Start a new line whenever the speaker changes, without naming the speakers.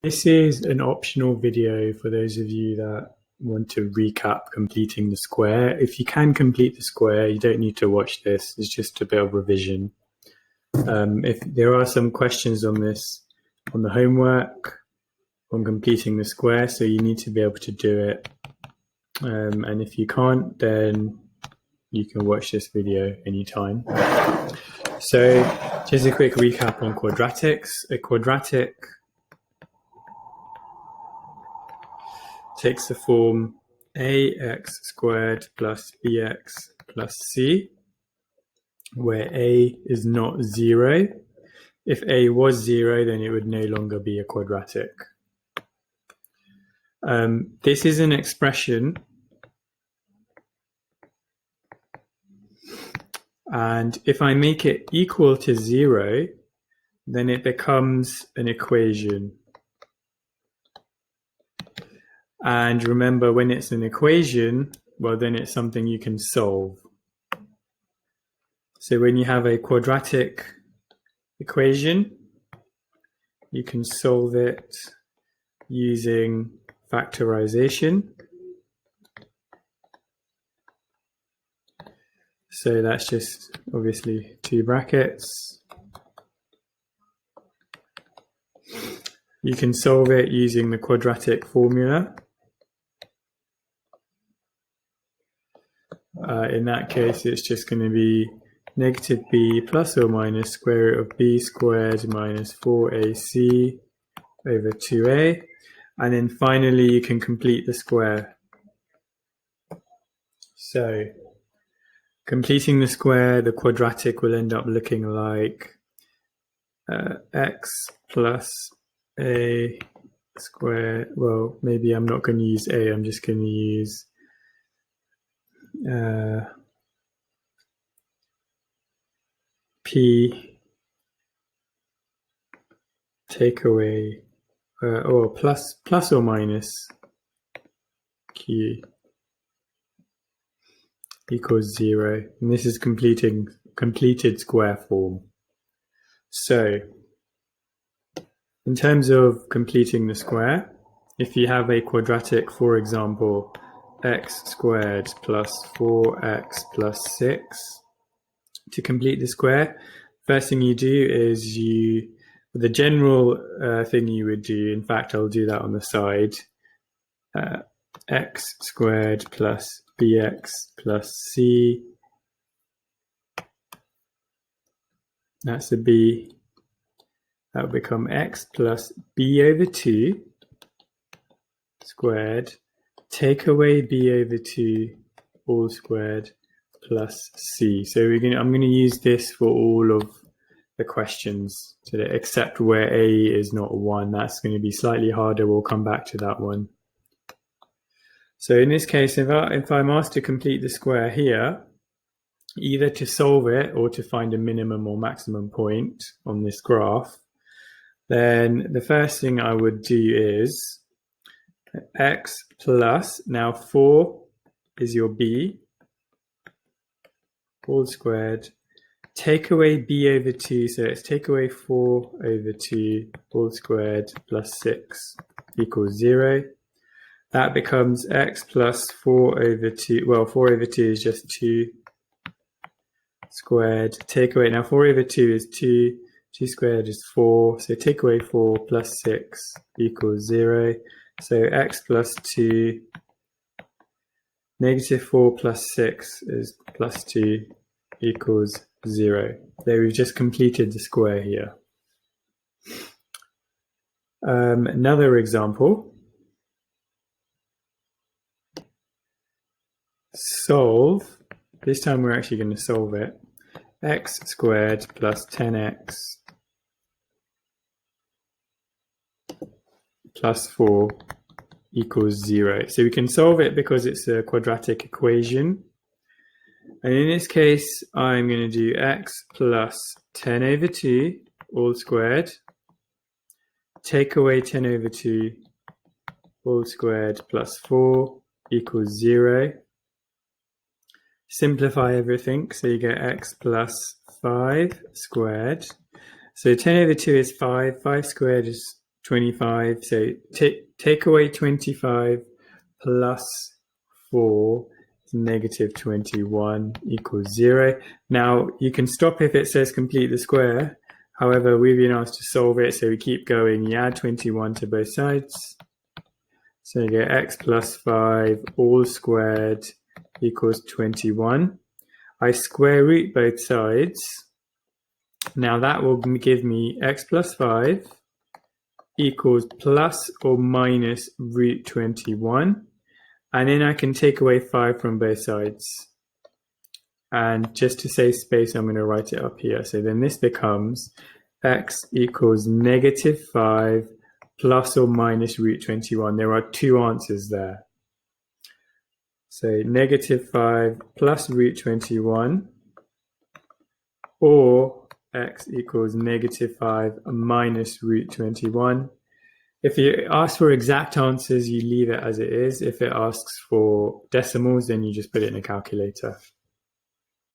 This is an optional video for those of you that want to recap completing the square. If you can complete the square, you don't need to watch this. It's just a bit of revision. If there are some questions on this, on the homework, on completing the square, so you need to be able to do it. And if you can't, then you can watch this video anytime. So just a quick recap on quadratics. A quadratic takes the form ax squared plus bx plus c, where a is not 0. If a was 0, then it would no longer be a quadratic. This is an expression, and if I make it equal to 0, then it becomes an equation. And remember, when it's an equation, well, then it's something you can solve. So when you have a quadratic equation, you can solve it using factorization. So that's just obviously 2 brackets. You can solve it using the quadratic formula. In that case, it's just going to be negative b plus or minus square root of b squared minus 4ac over 2a. And then finally, you can complete the square. So completing the square, the quadratic will end up looking like x plus a squared. Well, maybe I'm not going to use a, I'm just going to use p take away or plus or minus q equals 0, and this is completed square form. So in terms of completing the square, if you have a quadratic, for example, x squared plus 4x plus 6, to complete the square, first thing you do is the general thing you would do, in fact I'll do that on the side, x squared plus bx plus c, that's a b, that will become x plus b over 2 squared, take away b over 2 all squared plus c. So I'm going to use this for all of the questions today, except where a is not 1. That's going to be slightly harder. We'll come back to that one. So in this case, if I'm asked to complete the square here, either to solve it or to find a minimum or maximum point on this graph, then the first thing I would do is x plus, now 4 is your b, all squared, take away b over 2, so it's take away 4 over 2 all squared plus 6 equals 0. That becomes x plus 4 over 2, well, 4 over 2 is just 2 squared, take away, now 4 over 2 is 2, 2 squared is 4, so take away 4 plus 6 equals 0. So x plus 2, negative 4 plus 6 is plus 2 equals 0. There we've just completed the square here. Another example. Solve, this time we're actually going to solve it, x squared plus 10x plus 4 equals 0. So we can solve it because it's a quadratic equation. And in this case, I'm going to do x plus 10 over 2 all squared, take away 10 over 2 all squared plus 4 equals 0. Simplify everything, so you get x plus 5 squared. So 10 over 2 is 5, 5 squared is 25. So take away 25 plus 4 is negative 21 equals 0. Now, you can stop if it says complete the square. However, we've been asked to solve it, so we keep going. You add 21 to both sides. So you get x plus 5 all squared equals 21. I square root both sides. Now that will give me x plus 5 equals plus or minus root 21. And then I can take away 5 from both sides. And just to save space, I'm going to write it up here. So then this becomes x equals negative 5 plus or minus root 21. There are two answers there. So negative 5 plus root 21, or x equals negative 5 minus root 21. If you ask for exact answers, you leave it as it is. If it asks for decimals, then you just put it in a calculator.